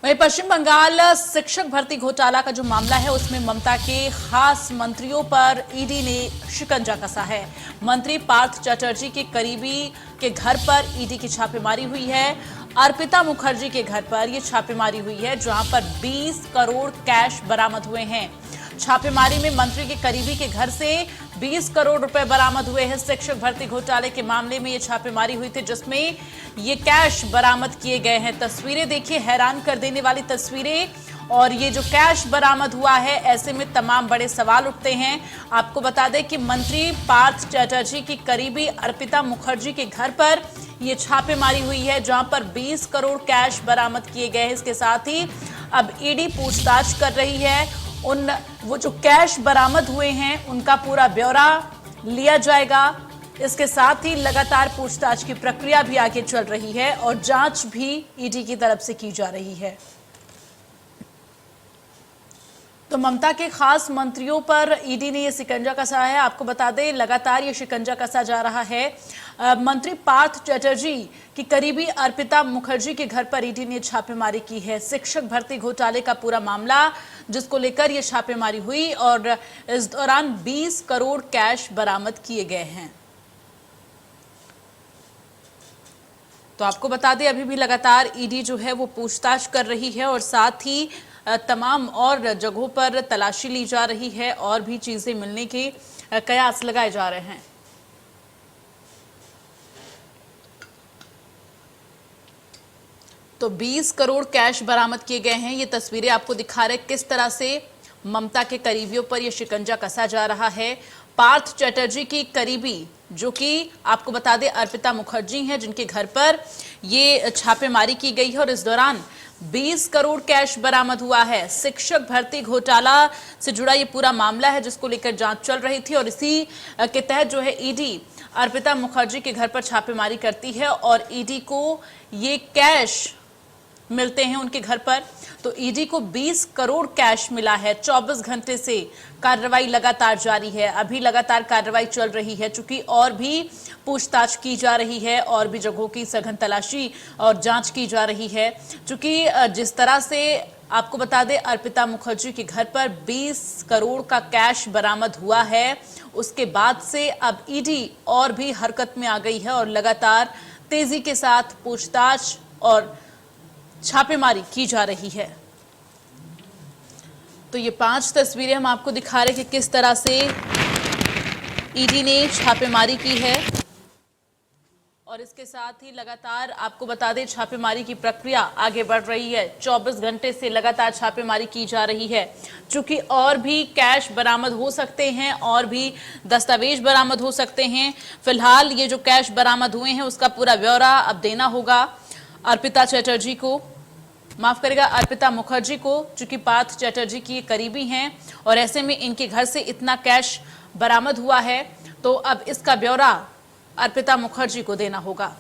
वहीं पश्चिम बंगाल शिक्षक भर्ती घोटाला का जो मामला है उसमें ममता के खास मंत्रियों पर ईडी ने शिकंजा कसा है। मंत्री पार्थ चटर्जी के करीबी के घर पर ईडी की छापेमारी हुई है। अर्पिता मुखर्जी के घर पर यह छापेमारी हुई है जहां पर 20 करोड़ कैश बरामद हुए हैं। छापेमारी में मंत्री के करीबी के घर से 20 करोड़ रुपए बरामद हुए हैं। शिक्षक भर्ती घोटाले के मामले में यह छापेमारी हुई थी जिसमें ये कैश बरामद किए गए हैं। तस्वीरें देखिए, हैरान कर देने वाली तस्वीरें। और ये जो कैश बरामद हुआ है, ऐसे में तमाम बड़े सवाल उठते हैं। आपको बता दें कि मंत्री पार्थ चटर्जी की करीबी अर्पिता मुखर्जी के घर पर ये छापेमारी हुई है जहां पर 20 करोड़ कैश बरामद किए गए हैं। इसके साथ ही अब ईडी पूछताछ कर रही है। वो जो कैश बरामद हुए हैं उनका पूरा ब्यौरा लिया जाएगा। इसके साथ ही लगातार पूछताछ की प्रक्रिया भी आगे चल रही है और जांच भी ईडी की तरफ से की जा रही है। तो ममता के खास मंत्रियों पर ईडी ने यह शिकंजा कसा है। आपको बता दें, लगातार ये शिकंजा कसा जा रहा है। मंत्री पार्थ चटर्जी की करीबी अर्पिता मुखर्जी के घर पर ईडी ने छापेमारी की है। शिक्षक भर्ती घोटाले का पूरा मामला जिसको लेकर यह छापेमारी हुई और इस दौरान 20 करोड़ कैश बरामद किए गए हैं। तो आपको बता दें, अभी भी लगातार ईडी जो है वो पूछताछ कर रही है और साथ ही तमाम और जगहों पर तलाशी ली जा रही है और भी चीजें मिलने के कयास लगाए जा रहे हैं। तो 20 करोड़ कैश बरामद किए गए हैं। ये तस्वीरें आपको दिखा रहे किस तरह से ममता के करीबियों पर यह शिकंजा कसा जा रहा है। पार्थ चटर्जी की करीबी जो कि आपको बता दें अर्पिता मुखर्जी हैं, जिनके घर पर ये छापेमारी की गई है और इस दौरान 20 करोड़ कैश बरामद हुआ है। शिक्षक भर्ती घोटाला से जुड़ा ये पूरा मामला है जिसको लेकर जांच चल रही थी और इसी के तहत जो है ईडी अर्पिता मुखर्जी के घर पर छापेमारी करती है और ईडी को ये कैश मिलते हैं उनके घर पर। तो ईडी को 20 करोड़ कैश मिला है। 24 घंटे से कार्रवाई लगातार जारी है। अभी लगातार कार्रवाई चल रही है चूंकि और भी पूछताछ की जा रही है और भी जगहों की सघन तलाशी और जांच की जा रही है। चूंकि जिस तरह से आपको बता दें अर्पिता मुखर्जी के घर पर 20 करोड़ का कैश बरामद हुआ है, उसके बाद से अब ईडी और भी हरकत में आ गई है और लगातार तेजी के साथ पूछताछ और छापेमारी की जा रही है। तो ये 5 तस्वीरें हम आपको दिखा रहे हैं कि किस तरह से ईडी ने छापेमारी की है और इसके साथ ही लगातार आपको बता दें छापेमारी की प्रक्रिया आगे बढ़ रही है। 24 घंटे से लगातार छापेमारी की जा रही है चूंकि और भी कैश बरामद हो सकते हैं और भी दस्तावेज बरामद हो सकते हैं। फिलहाल ये जो कैश बरामद हुए हैं उसका पूरा ब्यौरा अब देना होगा अर्पिता चटर्जी को, माफ करेगा अर्पिता मुखर्जी को, चूंकि पार्थ चटर्जी की करीबी हैं और ऐसे में इनके घर से इतना कैश बरामद हुआ है तो अब इसका ब्यौरा अर्पिता मुखर्जी को देना होगा।